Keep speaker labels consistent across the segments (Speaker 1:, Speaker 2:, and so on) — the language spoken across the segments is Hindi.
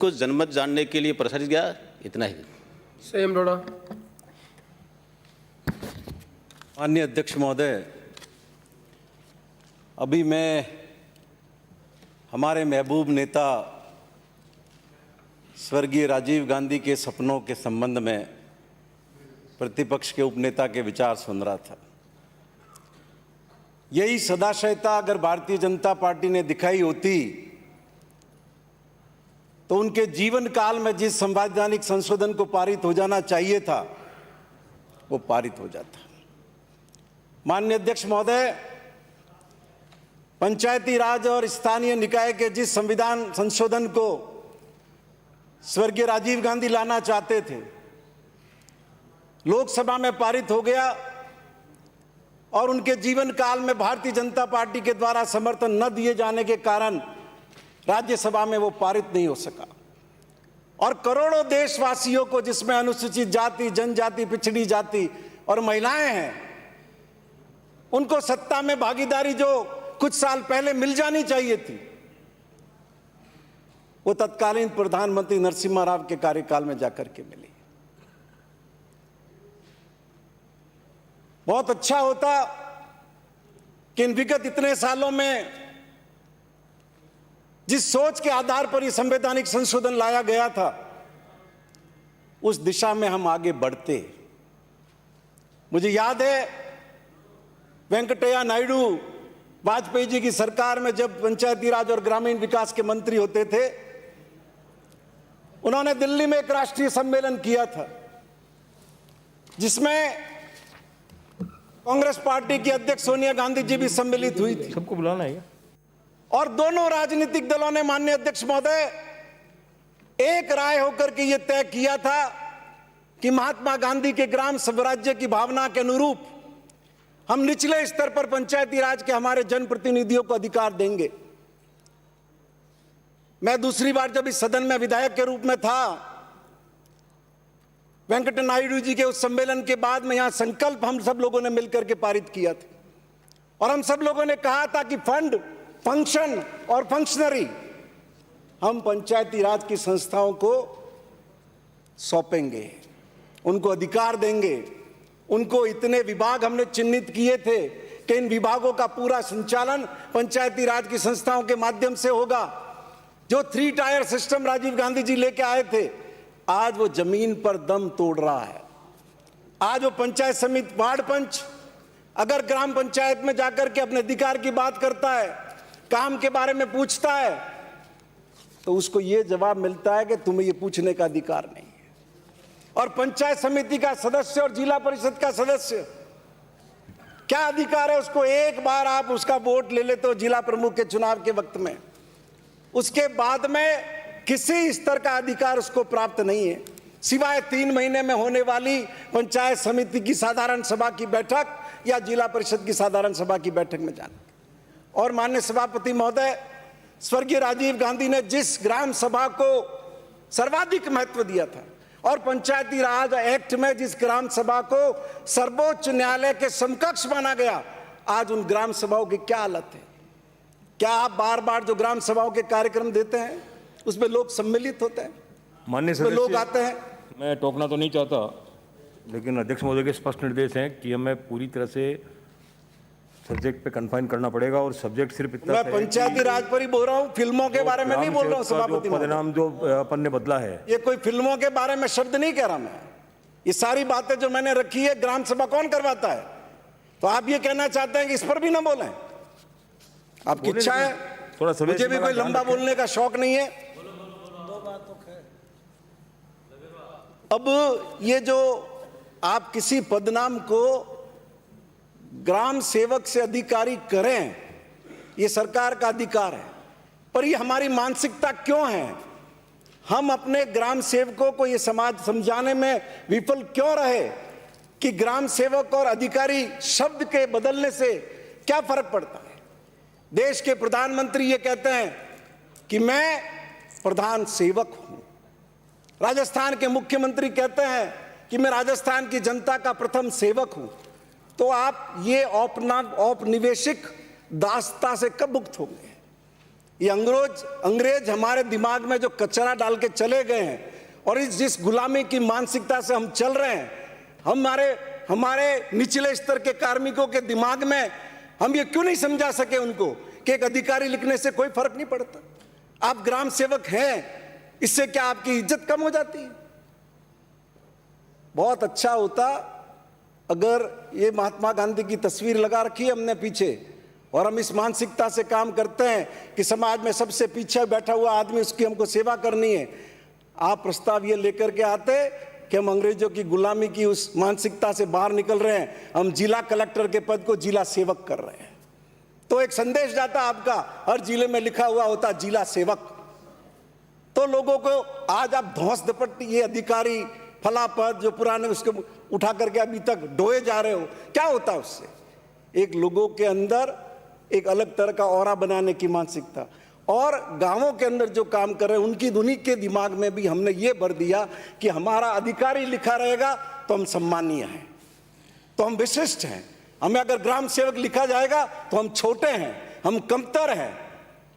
Speaker 1: को जनमत जानने के लिए प्रसारित किया, इतना ही।
Speaker 2: संयम लोढ़ा।
Speaker 3: माननीय अध्यक्ष महोदय, अभी मैं हमारे महबूब नेता स्वर्गीय राजीव गांधी के सपनों के संबंध में प्रतिपक्ष के उपनेता के विचार सुन रहा था। यही सदाशयता अगर भारतीय जनता पार्टी ने दिखाई होती तो उनके जीवन काल में जिस संवैधानिक संशोधन को पारित हो जाना चाहिए था वो पारित हो जाता। माननीय अध्यक्ष महोदय, पंचायती राज और स्थानीय निकाय के जिस संविधान संशोधन को स्वर्गीय राजीव गांधी लाना चाहते थे, लोकसभा में पारित हो गया और उनके जीवन काल में भारतीय जनता पार्टी के द्वारा समर्थन न दिए जाने के कारण राज्यसभा में वो पारित नहीं हो सका। और करोड़ों देशवासियों को, जिसमें अनुसूचित जाति, जनजाति, पिछड़ी जाति और महिलाएं हैं, उनको सत्ता में भागीदारी जो कुछ साल पहले मिल जानी चाहिए थी, वो तत्कालीन प्रधानमंत्री नरसिम्हा राव के कार्यकाल में जाकर के मिली। बहुत अच्छा होता कि इन विगत इतने सालों में जिस सोच के आधार पर यह संवैधानिक संशोधन लाया गया था, उस दिशा में हम आगे बढ़ते। मुझे याद है वेंकटैया नायडू वाजपेयी जी की सरकार में जब पंचायती राज और ग्रामीण विकास के मंत्री होते थे, उन्होंने दिल्ली में एक राष्ट्रीय सम्मेलन किया था जिसमें कांग्रेस पार्टी की अध्यक्ष सोनिया गांधी जी भी सम्मिलित हुई थी।
Speaker 2: सबको बुलाना है।
Speaker 3: और दोनों राजनीतिक दलों ने, माननीय अध्यक्ष महोदय, एक राय होकर के यह तय किया था कि महात्मा गांधी के ग्राम स्वराज्य की भावना के अनुरूप हम निचले स्तर पर पंचायती राज के हमारे जनप्रतिनिधियों को अधिकार देंगे। मैं दूसरी बार जब इस सदन में विधायक के रूप में था, वेंकट नायडू जी के उस सम्मेलन के बाद में यहां संकल्प हम सब लोगों ने मिलकर के पारित किया था और हम सब लोगों ने कहा था कि फंड, फंक्शन और फंक्शनरी हम पंचायती राज की संस्थाओं को सौंपेंगे, उनको अधिकार देंगे। उनको इतने विभाग हमने चिन्हित किए थे कि इन विभागों का पूरा संचालन पंचायती राज की संस्थाओं के माध्यम से होगा। जो 3 टायर सिस्टम राजीव गांधी जी लेके आए थे, आज वो जमीन पर दम तोड़ रहा है। आज वो पंचायत समिति, वार्ड पंच अगर ग्राम पंचायत में जाकर के अपने अधिकार की बात करता है, काम के बारे में पूछता है, तो उसको ये जवाब मिलता है कि तुम्हें ये पूछने का अधिकार नहीं है। और पंचायत समिति का सदस्य और जिला परिषद का सदस्य, क्या अधिकार है उसको? एक बार आप उसका वोट ले लेते हो जिला प्रमुख के चुनाव के वक्त में, उसके बाद में किसी स्तर का अधिकार उसको प्राप्त नहीं है, सिवाय 3 महीने में होने वाली पंचायत समिति की साधारण सभा की बैठक या जिला परिषद की साधारण सभा की बैठक में जाना। और माननीय सभापति महोदय, स्वर्गीय राजीव गांधी ने जिस ग्राम सभा को सर्वाधिक महत्व दिया था और पंचायती राज एक्ट में जिस ग्राम सभा को सर्वोच्च न्यायालय के समकक्ष माना गया, आज उन ग्राम सभाओं की क्या हालत है? क्या आप बार बार जो ग्राम सभाओं के कार्यक्रम देते हैं उसमें लोग सम्मिलित होते हैं,
Speaker 2: माननीय सदस्य,
Speaker 3: लोग आते हैं?
Speaker 2: मैं टोकना तो नहीं चाहता, लेकिन अध्यक्ष महोदय के स्पष्ट निर्देश हैं कि हमें पूरी तरह से सब्जेक्ट पे कन्फाइन करना पड़ेगा और सब्जेक्ट सिर्फ इतना
Speaker 3: मैं पंचायती राज पर ही बोल रहा हूँ, फिल्मों के बारे में नहीं बोल रहा हूँ सभापति महोदय।
Speaker 2: परिणाम जो अपन ने बदला है,
Speaker 3: ये कोई फिल्मों के बारे में शब्द नहीं कह रहा मैं। ये सारी बातें जो मैंने रखी है, ग्राम सभा कौन करवाता है? तो आप ये कहना चाहते हैं कि इस पर भी ना बोलें? आपकी इच्छा है,
Speaker 2: थोड़ा
Speaker 3: मुझे भी कोई लंबा बोलने का शौक नहीं है। अब ये जो आप किसी पदनाम को ग्राम सेवक से अधिकारी करें, ये सरकार का अधिकार है, पर ये हमारी मानसिकता क्यों है? हम अपने ग्राम सेवकों को ये समाज समझाने में विफल क्यों रहे कि ग्राम सेवक और अधिकारी शब्द के बदलने से क्या फर्क पड़ता है? देश के प्रधानमंत्री ये कहते हैं कि मैं प्रधान सेवक हूं, राजस्थान के मुख्यमंत्री कहते हैं कि मैं राजस्थान की जनता का प्रथम सेवक हूं। तो आप ये औपनिवेशिक दासता से कब मुक्त होंगे? ये अंग्रेज हमारे दिमाग में जो कचरा डाल के चले गए हैं और इस जिस गुलामी की मानसिकता से हम चल रहे हैं, हमारे निचले स्तर के कार्मिकों के दिमाग में हम ये क्यों नहीं समझा सके उनको कि एक अधिकारी लिखने से कोई फर्क नहीं पड़ता। आप ग्राम सेवक हैं, इससे क्या आपकी इज्जत कम हो जाती है? बहुत अच्छा होता अगर ये महात्मा गांधी की तस्वीर लगा रखी है हमने पीछे, और हम इस मानसिकता से काम करते हैं कि समाज में सबसे पीछे बैठा हुआ आदमी, उसकी हमको सेवा करनी है। आप प्रस्ताव ये लेकर के आते कि हम अंग्रेजों की गुलामी की उस मानसिकता से बाहर निकल रहे हैं, हम जिला कलेक्टर के पद को जिला सेवक कर रहे हैं, तो एक संदेश जाता आपका, हर जिले में लिखा हुआ होता जिला सेवक। तो लोगों को आज आप धौंस दपट्टी ये अधिकारी फला पद जो पुराने उसके उठा करके अभी तक ढोए जा रहे हो, क्या होता है उससे? एक लोगों के अंदर एक अलग तरह का ऑरा बनाने की मानसिकता, और गांवों के अंदर जो काम कर रहे हैं उनकी उन्हीं के दिमाग में भी हमने ये भर दिया कि हमारा अधिकारी लिखा रहेगा तो हम सम्मानीय हैं, तो हम विशिष्ट हैं। हमें अगर ग्राम सेवक लिखा जाएगा तो हम छोटे हैं, हम कमतर हैं।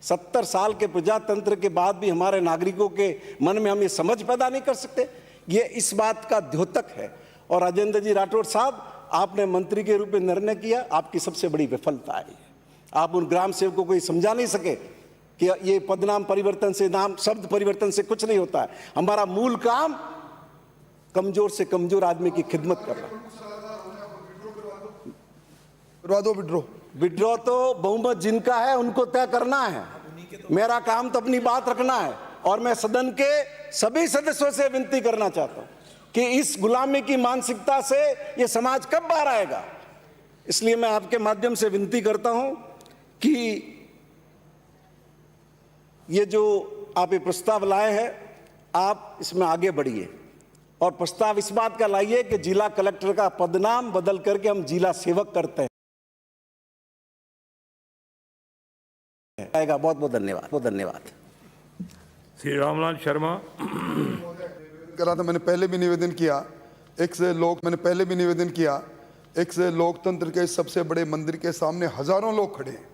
Speaker 3: 70 साल के प्रजातंत्र के बाद भी हमारे नागरिकों के मन में हम ये समझ पैदा नहीं कर सकते, ये इस बात का द्योतक है। और राजेंद्र जी राठौड़ साहब, आपने मंत्री के रूप में निर्णय किया, आपकी सबसे बड़ी विफलता है। आप उन ग्राम सेवकों को ये समझा नहीं सके कि ये पदनाम परिवर्तन से, नाम शब्द परिवर्तन से कुछ नहीं होता है। हमारा मूल काम कमजोर से कमजोर आदमी की खिदमत करना। विड्रॉ तो बहुमत जिनका है उनको तय करना है, मेरा काम तो अपनी बात रखना है। और मैं सदन के सभी सदस्यों से विनती करना चाहता हूं कि इस गुलामी की मानसिकता से ये समाज कब बाहर आएगा। इसलिए मैं आपके माध्यम से विनती करता हूं कि ये जो आप ये प्रस्ताव लाए हैं, आप इसमें आगे बढ़िए और प्रस्ताव इस बात का लाइए कि जिला कलेक्टर का पदनाम बदल करके हम जिला सेवक करते हैं। बहुत बहुत धन्यवाद, बहुत धन्यवाद।
Speaker 2: श्री रामलाल शर्मा।
Speaker 4: करा था, मैंने पहले भी निवेदन किया, मैंने पहले भी निवेदन किया, एक से लोकतंत्र के सबसे बड़े मंदिर के सामने हजारों लोग खड़े हैं।